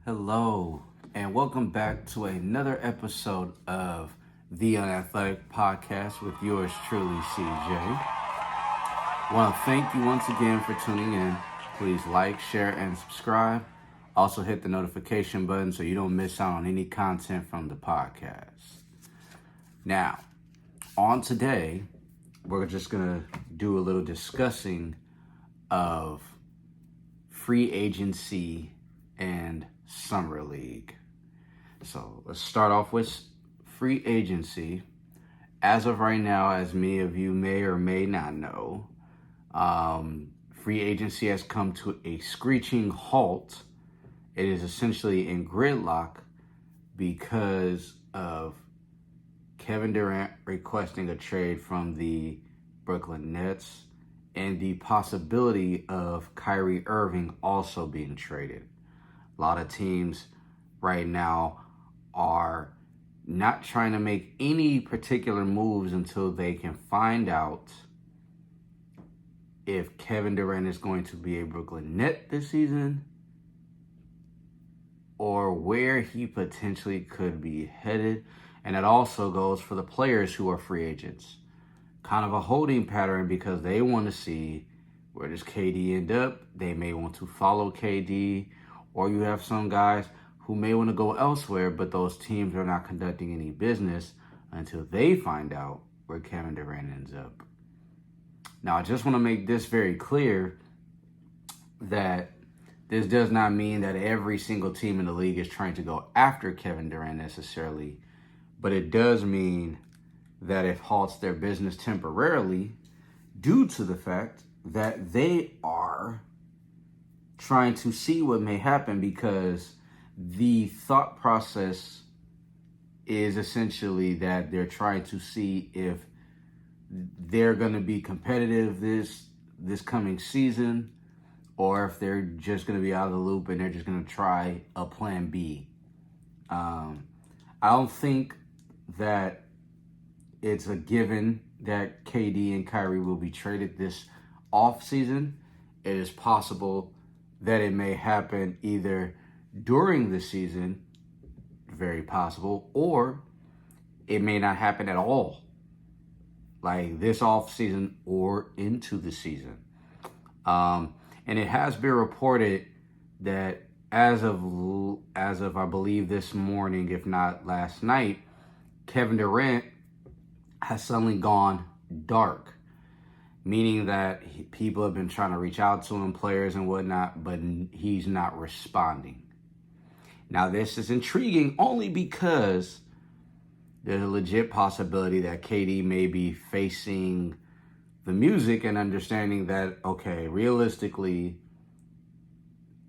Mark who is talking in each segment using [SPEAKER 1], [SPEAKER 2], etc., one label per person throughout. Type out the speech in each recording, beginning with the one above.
[SPEAKER 1] Hello, and welcome back to another episode of the UNathletic podcast with yours truly, CJ. I want to thank you once again for tuning in. Please like, share, and subscribe. Also, hit the notification button so you don't miss out on any content from the podcast. Now, on today, we're just going to do a little discussing of free agency and summer league. So let's start off with free agency. As of right now, as many of you may or may not know, free agency has come to a screeching halt. It is essentially in gridlock because of Kevin Durant requesting a trade from the Brooklyn Nets and the possibility of Kyrie Irving also being traded. A lot of teams right now are not trying to make any particular moves until they can find out if Kevin Durant is going to be a Brooklyn Net this season or where he potentially could be headed. And it also goes for the players who are free agents. Kind of a holding pattern because they want to see where does KD end up. They may want to follow KD. Or you have some guys who may want to go elsewhere, but those teams are not conducting any business until they find out where Kevin Durant ends up. Now, I just want to make this very clear that this does not mean that every single team in the league is trying to go after Kevin Durant necessarily, but it does mean that it halts their business temporarily due to the fact that they are trying to see what may happen, because the thought process is essentially that they're trying to see if they're going to be competitive this coming season, or if they're just going to be out of the loop and they're just going to try a plan B. I don't think that it's a given that KD and Kyrie will be traded this off season. It is possible that it may happen either during the season, very possible, or it may not happen at all, like this off season or into the season. And it has been reported that as of I believe this morning, if not last night, Kevin Durant has suddenly gone dark. Meaning that people have been trying to reach out to him, players and whatnot, but he's not responding. Now, this is intriguing only because there's a legit possibility that KD may be facing the music and understanding that, okay, realistically,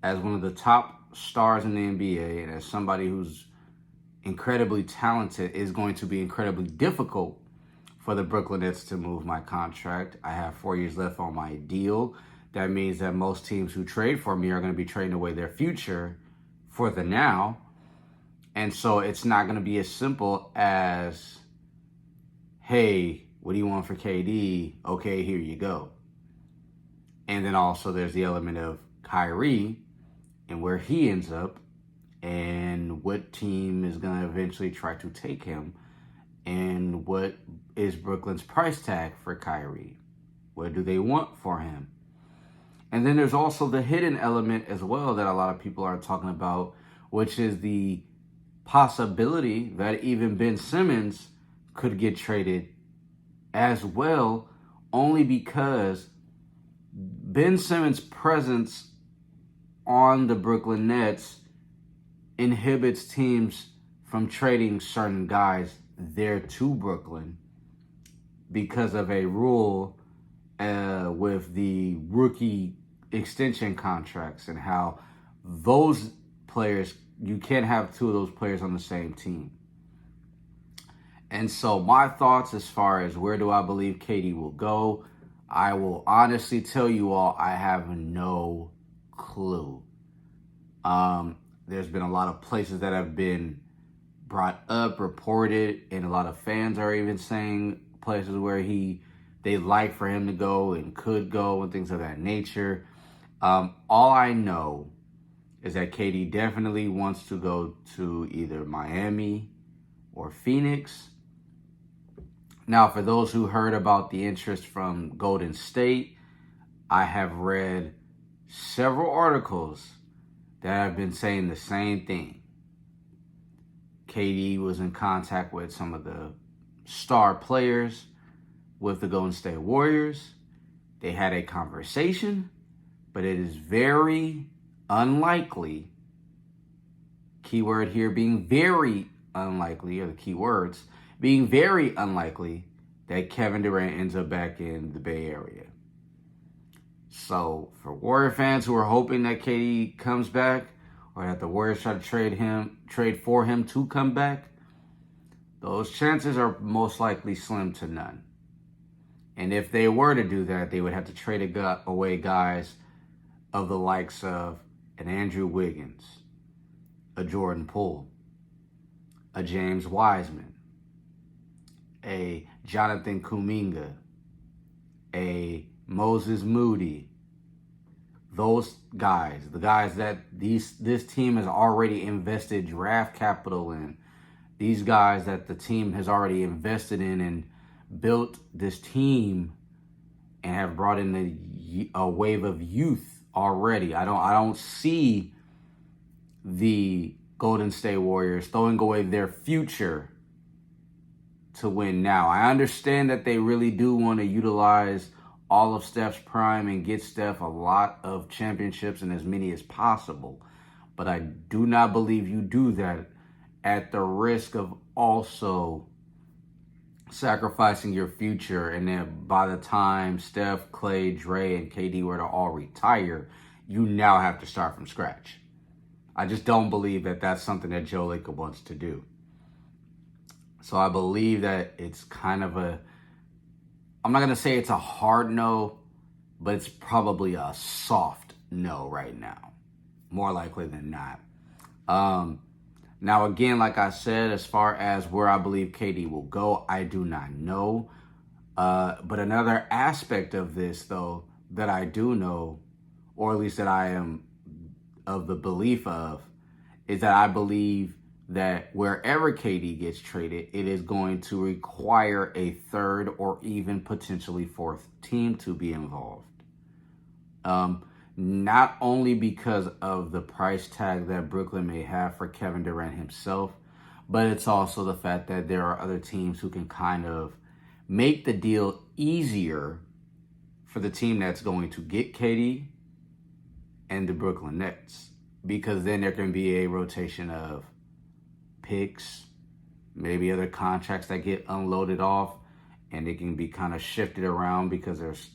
[SPEAKER 1] as one of the top stars in the NBA and as somebody who's incredibly talented, is going to be incredibly difficult for the Brooklyn Nets to move my contract. I have 4 years left on my deal. That means that most teams who trade for me are going to be trading away their future for the now. And so it's not going to be as simple as, hey, what do you want for KD? Okay, here you go. And then also there's the element of Kyrie and where he ends up and what team is going to eventually try to take him. And what is Brooklyn's price tag for Kyrie? What do they want for him? And then there's also the hidden element as well that a lot of people are talking about, which is the possibility that even Ben Simmons could get traded as well, only because Ben Simmons' presence on the Brooklyn Nets inhibits teams from trading certain guys there to Brooklyn because of a rule with the rookie extension contracts and how those players, you can't have two of those players on the same team. And so my thoughts as far as where do I believe KD will go, I will honestly tell you all, I have no clue. There's been a lot of places that have been brought up, reported, and a lot of fans are even saying places where they'd like for him to go and could go and things of that nature. All I know is that KD definitely wants to go to either Miami or Phoenix. Now, for those who heard about the interest from Golden State, I have read several articles that have been saying the same thing. KD was in contact with some of the star players with the Golden State Warriors. They had a conversation, but it is very unlikely, keyword here being very unlikely, or the keywords being very unlikely, that Kevin Durant ends up back in the Bay Area. So for Warrior fans who are hoping that KD comes back, or that the Warriors try to trade for him to come back, those chances are most likely slim to none. And if they were to do that, they would have to trade away guys of the likes of an Andrew Wiggins, a Jordan Poole, a James Wiseman, a Jonathan Kuminga, a Moses Moody. Those guys, the guys that this team has already invested draft capital in, these guys that the team has already invested in and built this team and have brought in a wave of youth already. I don't see the Golden State Warriors throwing away their future to win now. I understand that they really do want to utilize all of Steph's prime and get Steph a lot of championships and as many as possible. But I do not believe you do that at the risk of also sacrificing your future. And then by the time Steph, Clay, Dre, and KD were to all retire, you now have to start from scratch. I just don't believe that that's something that Joe Lacob wants to do. So I believe that it's kind of I'm not going to say it's a hard no, but it's probably a soft no right now. More likely than not. Now, again, like I said, as far as where I believe KD will go, I do not know. But another aspect of this, though, that I do know, or at least that I am of the belief of, is that I believe that wherever KD gets traded, it is going to require a third or even potentially fourth team to be involved. Not only because of the price tag that Brooklyn may have for Kevin Durant himself, but it's also the fact that there are other teams who can kind of make the deal easier for the team that's going to get KD and the Brooklyn Nets. Because then there can be a rotation of picks, maybe other contracts that get unloaded off, and it can be kind of shifted around because there's,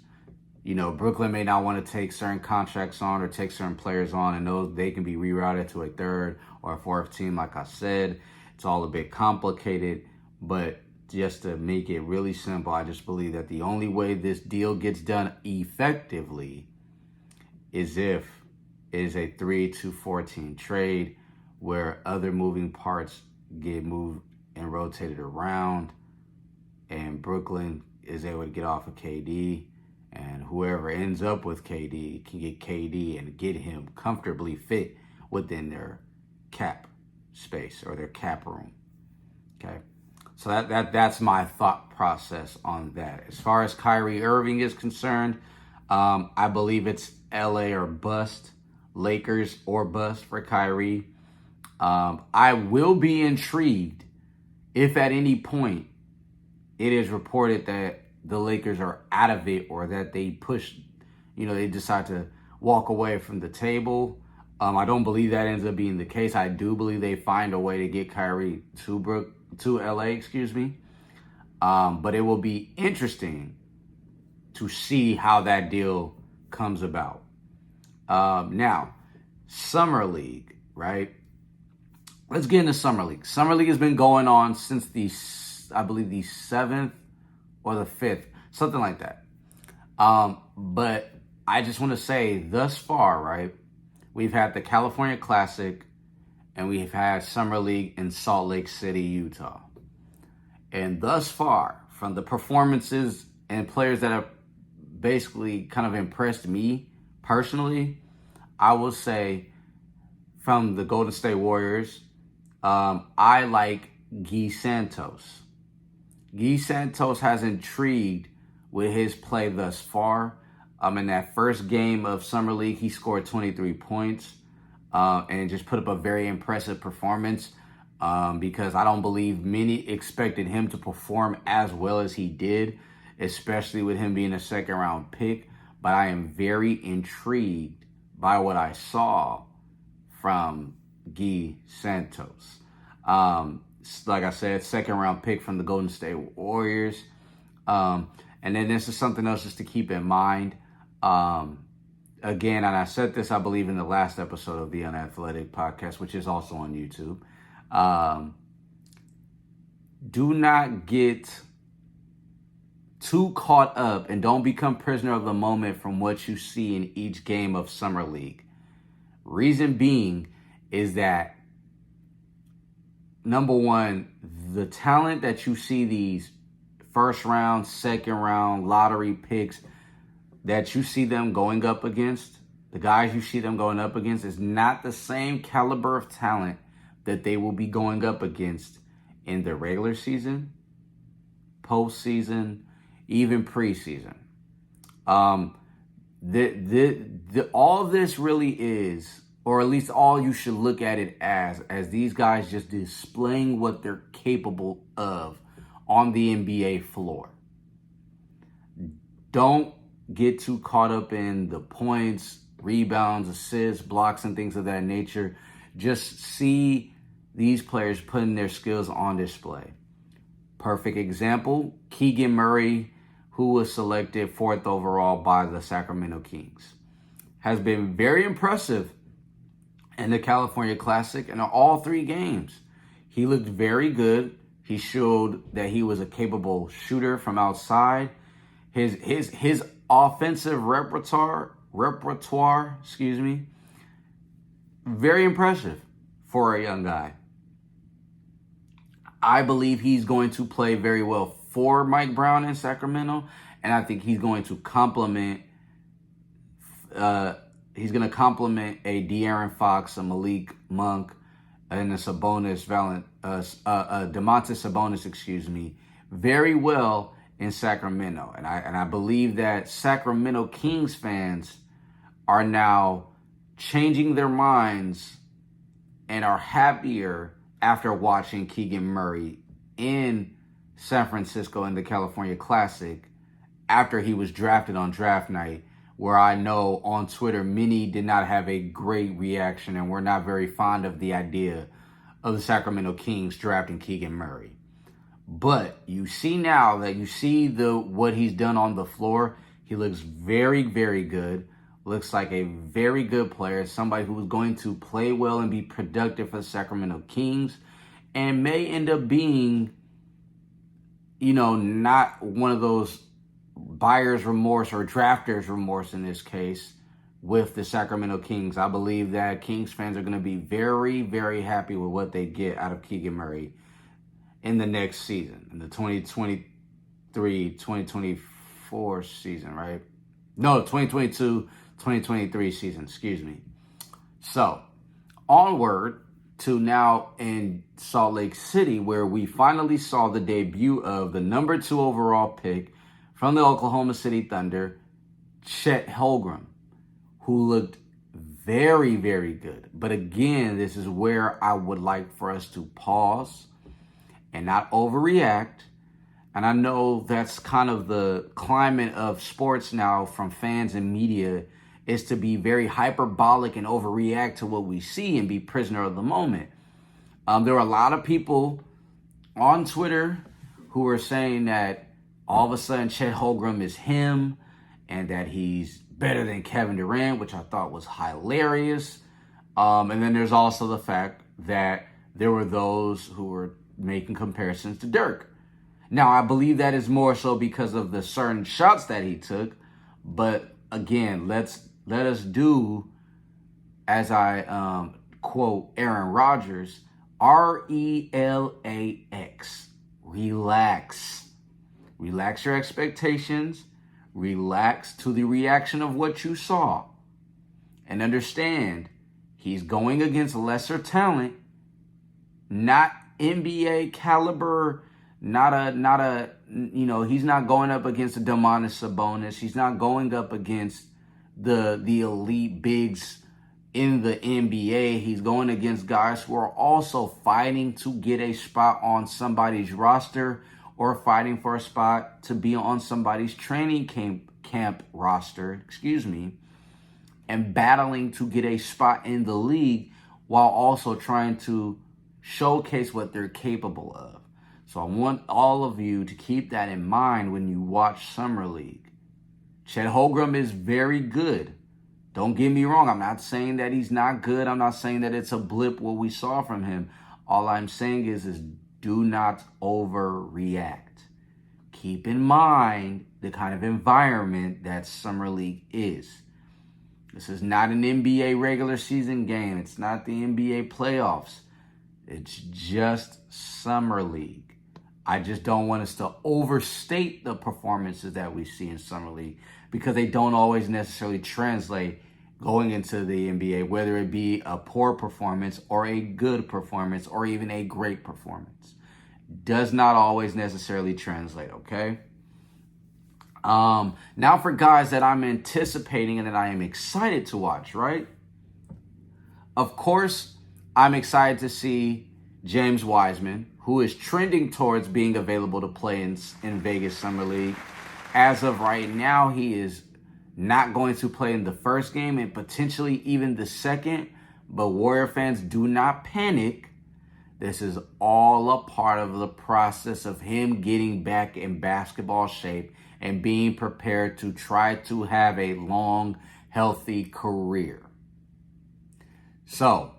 [SPEAKER 1] Brooklyn may not want to take certain contracts on or take certain players on, and those they can be rerouted to a third or a fourth team. Like I said, it's all a bit complicated, but just to make it really simple, I just believe that the only way this deal gets done effectively is if it is a 3 to 14 trade where other moving parts get moved and rotated around, and Brooklyn is able to get off of KD, and whoever ends up with KD can get KD and get him comfortably fit within their cap space or their cap room. Okay, so that's my thought process on that. As far as Kyrie Irving is concerned, I believe it's LA or bust, Lakers or bust for Kyrie. I will be intrigued if at any point it is reported that the Lakers are out of it, or that they they decide to walk away from the table. I don't believe that ends up being the case. I do believe they find a way to get Kyrie to LA, but it will be interesting to see how that deal comes about. Now, Summer League, right? Let's get into Summer League. Summer League has been going on since the 7th or the 5th, something like that. But I just want to say thus far, right, we've had the California Classic and we've had Summer League in Salt Lake City, Utah. And thus far, from the performances and players that have basically kind of impressed me personally, I will say from the Golden State Warriors, I like Guy Santos. Guy Santos has intrigued with his play thus far. In that first game of Summer League, he scored 23 points and just put up a very impressive performance because I don't believe many expected him to perform as well as he did, especially with him being a second-round pick. But I am very intrigued by what I saw from Guy Santos. Like I said, second-round pick from the Golden State Warriors. And then this is something else just to keep in mind. Again, and I said this, I believe, in the last episode of the UNathletic podcast, which is also on YouTube. Do not get too caught up and don't become prisoner of the moment from what you see in each game of Summer League. Reason being is that, number one, the talent that you see these first round, second round, lottery picks that you see them going up against, the guys you see them going up against, is not the same caliber of talent that they will be going up against in the regular season, postseason, even preseason. All this really is, or at least all you should look at it as these guys just displaying what they're capable of on the NBA floor. Don't get too caught up in the points, rebounds, assists, blocks, and things of that nature. Just see these players putting their skills on display. Perfect example, Keegan Murray, who was selected 4th overall by the Sacramento Kings, has been very impressive in the California Classic in all 3 games. He looked very good. He showed that he was a capable shooter from outside. His offensive repertoire, very impressive for a young guy. I believe he's going to play very well for Mike Brown in Sacramento, and I think he's going to complement a De'Aaron Fox, a Malik Monk, and a Domantas Sabonis, very well in Sacramento. And I believe that Sacramento Kings fans are now changing their minds and are happier after watching Keegan Murray in San Francisco in the California Classic after he was drafted on draft night, where I know on Twitter many did not have a great reaction and were not very fond of the idea of the Sacramento Kings drafting Keegan Murray. But you see now that you see what he's done on the floor. He looks very, very good. Looks like a very good player, somebody who is going to play well and be productive for the Sacramento Kings, and may end up being, not one of those buyer's remorse or drafter's remorse in this case with the Sacramento Kings. I believe that Kings fans are going to be very, very happy with what they get out of Keegan Murray in the next season, in the 2023-2024 season, right? No, 2022-2023 season, excuse me. So, onward to now in Salt Lake City, where we finally saw the debut of the number 2 overall pick from the Oklahoma City Thunder, Chet Holmgren, who looked very, very good. But again, this is where I would like for us to pause and not overreact. And I know that's kind of the climate of sports now from fans and media, is to be very hyperbolic and overreact to what we see and be prisoner of the moment. There were a lot of people on Twitter who were saying that all of a sudden Chet Holmgren is him and that he's better than Kevin Durant, which I thought was hilarious. And then there's also the fact that there were those who were making comparisons to Dirk. Now, I believe that is more so because of the certain shots that he took. But again, let us do, as I quote Aaron Rodgers, RELAX. Relax. Relax your expectations. Relax to the reaction of what you saw. And understand, He's going against lesser talent, not NBA caliber, he's not going up against a Domantas Sabonis. He's not going up against the elite bigs in the NBA. He's going against guys who are also fighting to get a spot on somebody's roster or fighting for a spot to be on somebody's training camp roster, and battling to get a spot in the league while also trying to showcase what they're capable of. So I want all of you to keep that in mind when you watch Summer League. Chet Holmgren is very good. Don't get me wrong. I'm not saying that he's not good. I'm not saying that it's a blip what we saw from him. All I'm saying is do not overreact. Keep in mind the kind of environment that Summer League is. This is not an NBA regular season game. It's not the NBA playoffs. It's just Summer League. I just don't want us to overstate the performances that we see in Summer League because they don't always necessarily translate going into the NBA, whether it be a poor performance or a good performance or even a great performance. Does not always necessarily translate, okay? Now for guys that I'm anticipating and that I am excited to watch, right? Of course, I'm excited to see James Wiseman, who is trending towards being available to play in Vegas Summer League. As of right now, he is not going to play in the first game and potentially even the second. But Warrior fans, do not panic. This is all a part of the process of him getting back in basketball shape and being prepared to try to have a long, healthy career. So,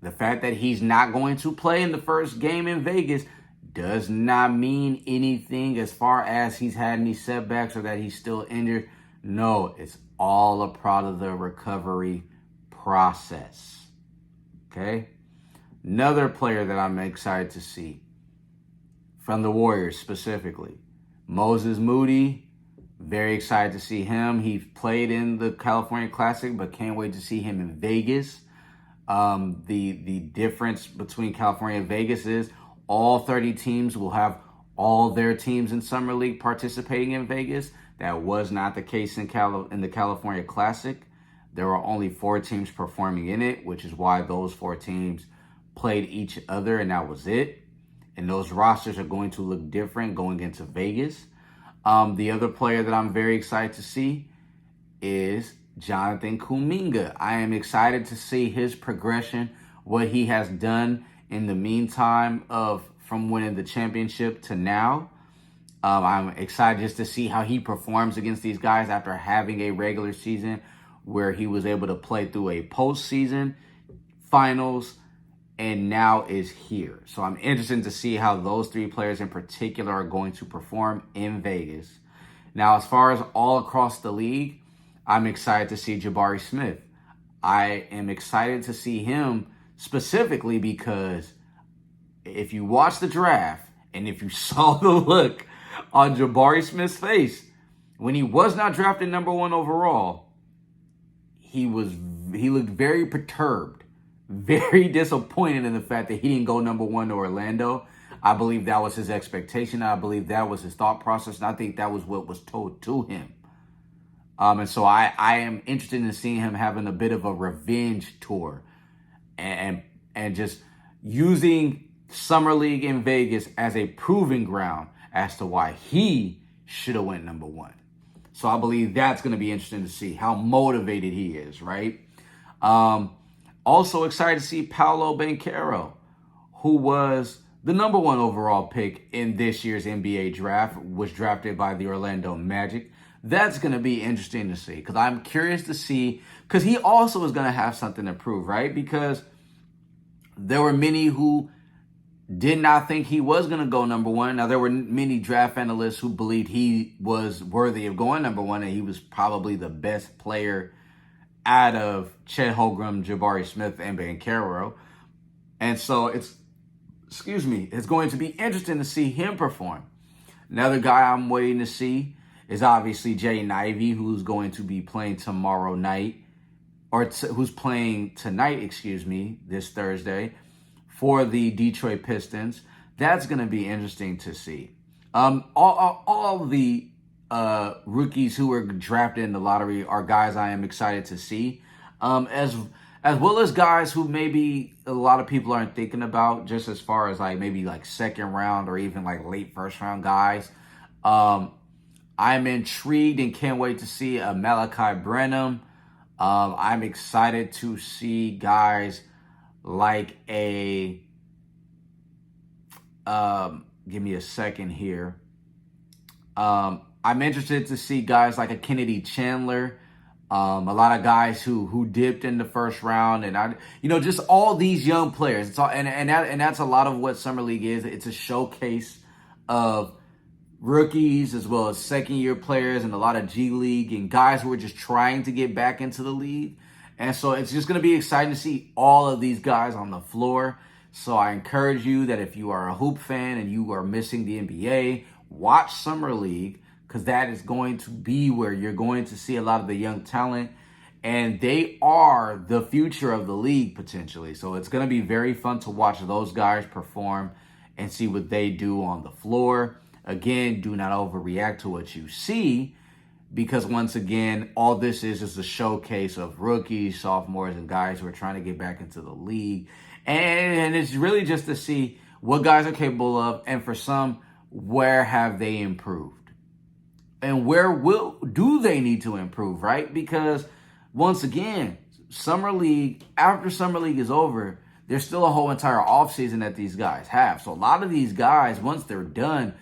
[SPEAKER 1] the fact that he's not going to play in the first game in Vegas does not mean anything as far as he's had any setbacks or that he's still injured. No, it's all a part of the recovery process. Okay? Another player that I'm excited to see from the Warriors specifically, Moses Moody. Very excited to see him. He played in the California Classic, but can't wait to see him in Vegas. The difference between California and Vegas is all 30 teams will have all their teams in Summer League participating in Vegas. That was not the case in the California Classic. There were only 4 teams performing in it, which is why those 4 teams played each other, and that was it. And those rosters are going to look different going into Vegas. The other player that I'm very excited to see is Jonathan Kuminga. I am excited to see his progression, what he has done in the meantime from winning the championship to now. I'm excited just to see how he performs against these guys after having a regular season where he was able to play through a postseason, finals, and now is here. So I'm interested to see how those 3 players in particular are going to perform in Vegas. Now, as far as all across the league, I'm excited to see Jabari Smith. I am excited to see him specifically because if you watch the draft and if you saw the look on Jabari Smith's face when he was not drafted number 1 overall, he looked very perturbed, very disappointed in the fact that he didn't go number 1 to Orlando. I believe that was his expectation. I believe that was his thought process. And I think that was what was told to him. And so I am interested in seeing him having a bit of a revenge tour and just using Summer League in Vegas as a proving ground as to why he should have went number 1. So I believe that's going to be interesting to see how motivated he is, right? Also excited to see Paolo Banchero, who was the number 1 overall pick in this year's NBA draft, was drafted by the Orlando Magic. That's going to be interesting to see because I'm curious to see, because he also is going to have something to prove, right? Because there were many who did not think he was going to go number 1. Now, there were many draft analysts who believed he was worthy of going number 1 and he was probably the best player out of Chet Holmgren, Jabari Smith, and Banchero. And so it's going to be interesting to see him perform. Another guy I'm waiting to see is obviously Jaden Ivey, who's going to be playing tomorrow night. who's playing tonight, this Thursday for the Detroit Pistons. That's going to be interesting to see. All the rookies who were drafted in the lottery are guys I am excited to see, as well as guys who maybe a lot of people aren't thinking about, just as far as like maybe like second round or even like late first round guys. I'm intrigued and can't wait to see Malachi Branham. I'm excited to see guys like give me a second here. I'm interested to see guys like a Kennedy Chandler, a lot of guys who dipped in the first round, and just all these young players. It's all and that's a lot of what Summer League is. It's a showcase of rookies as well as second-year players and a lot of G League and guys who are just trying to get back into the league. And so it's just going to be exciting to see all of these guys on the floor. So I encourage you that if you are a hoop fan and you are missing the NBA, watch Summer League, because that is going to be where you're going to see a lot of the young talent. And they are the future of the league potentially. So it's going to be very fun to watch those guys perform and see what they do on the floor. Again, do not overreact to what you see, because once again, all this is a showcase of rookies, sophomores, and guys who are trying to get back into the league. And it's really just to see what guys are capable of, and for some, where have they improved? And where do they need to improve, right? Because once again, Summer League, after Summer League is over, there's still a whole entire offseason that these guys have. So a lot of these guys, once they're done,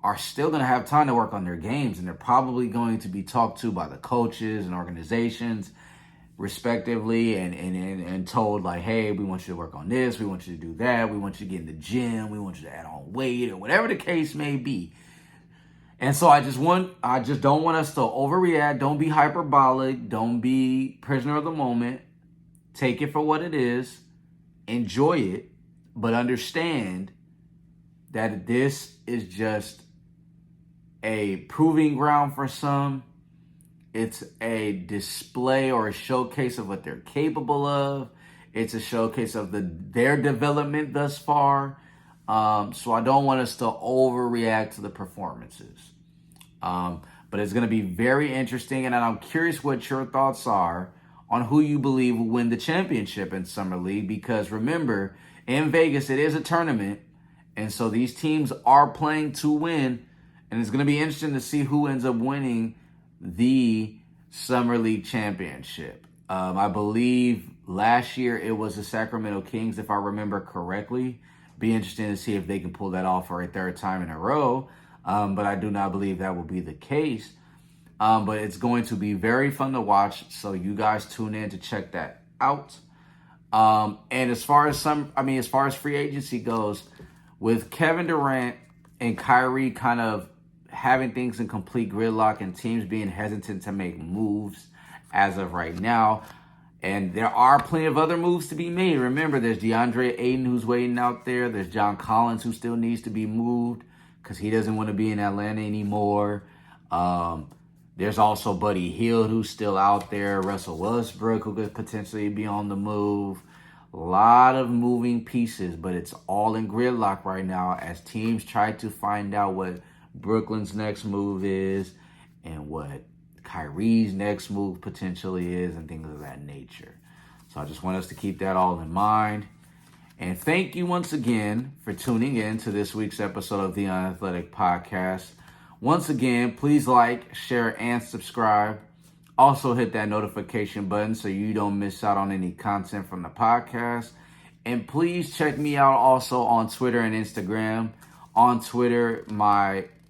[SPEAKER 1] are still going to have time to work on their games, and they're probably going to be talked to by the coaches and organizations respectively and told like, hey, we want you to work on this, we want you to do that, we want you to get in the gym, we want you to add on weight, or whatever the case may be. And so I just don't want us to overreact. Don't be hyperbolic. Don't be prisoner of the moment. Take it for what it is. Enjoy it, but understand that this is just a proving ground for some. It's a display or a showcase of what they're capable of. It's a showcase of their development thus far. So I don't want us to overreact to the performances. But it's going to be very interesting, and I'm curious what your thoughts are on who you believe will win the championship in Summer League, because remember, in Vegas, it is a tournament, and so these teams are playing to win, and it's going to be interesting to see who ends up winning the Summer League championship. I believe last year it was the Sacramento Kings, if I remember correctly. Be interesting to see if they can pull that off for a third time in a row, but I do not believe that will be the case. But it's going to be very fun to watch, so you guys tune in to check that out. And as far as free agency goes, with Kevin Durant and Kyrie kind of having things in complete gridlock and teams being hesitant to make moves as of right now, and there are plenty of other moves to be made. Remember, there's DeAndre Ayton who's waiting out there. There's John Collins who still needs to be moved because he doesn't want to be in Atlanta anymore. There's also Buddy Hield who's still out there. Russell Westbrook who could potentially be on the move. A lot of moving pieces, but it's all in gridlock right now as teams try to find out what Brooklyn's next move is and what Kyrie's next move potentially is and things of that nature. So I just want us to keep that all in mind. And thank you once again for tuning in to this week's episode of the UNathletic Podcast. Once again, please like, share, and subscribe. Also hit that notification button so you don't miss out on any content from the podcast. And please check me out also on Twitter and Instagram. On Twitter and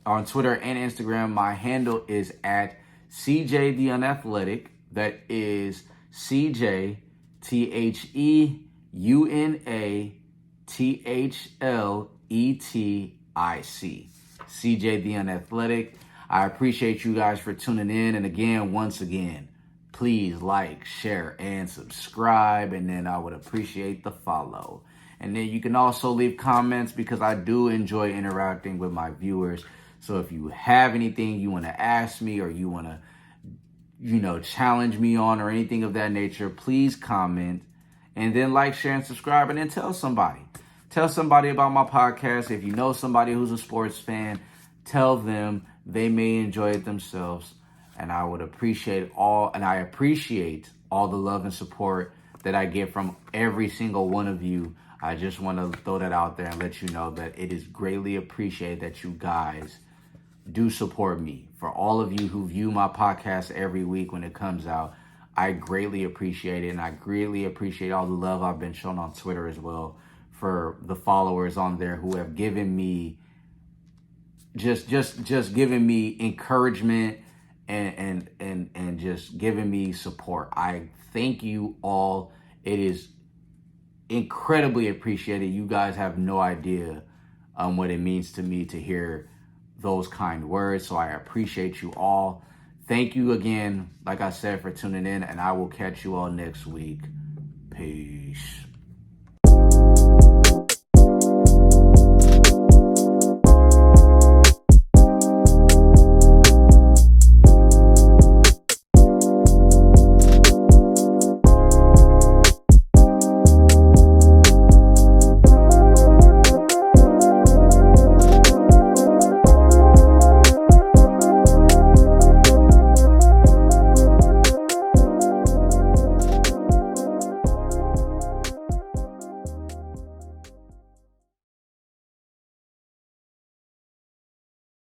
[SPEAKER 1] Instagram, my handle is at CJ the Unathletic. That is CJTheUnathletiC. CJ the Unathletic. I appreciate you guys for tuning in. And again, once again, please like, share, and subscribe. And then I would appreciate the follow. And then you can also leave comments because I do enjoy interacting with my viewers. So if you have anything you want to ask me or you want to challenge me on or anything of that nature, please comment. And then like, share, and subscribe. And then tell somebody. Tell somebody about my podcast. If you know somebody who's a sports fan, tell them. They may enjoy it themselves. And I appreciate all the love and support that I get from every single one of you. I just want to throw that out there and let you know that it is greatly appreciated that you guys do support me. For all of you who view my podcast every week when it comes out, I greatly appreciate it. And I greatly appreciate all the love I've been shown on Twitter as well, for the followers on there who have given me just giving me encouragement and just giving me support. I thank you all. It is incredibly appreciated. You guys have no idea what it means to me to hear those kind words. So I appreciate you all. Thank you again, like I said, for tuning in, and I will catch you all next week. Peace.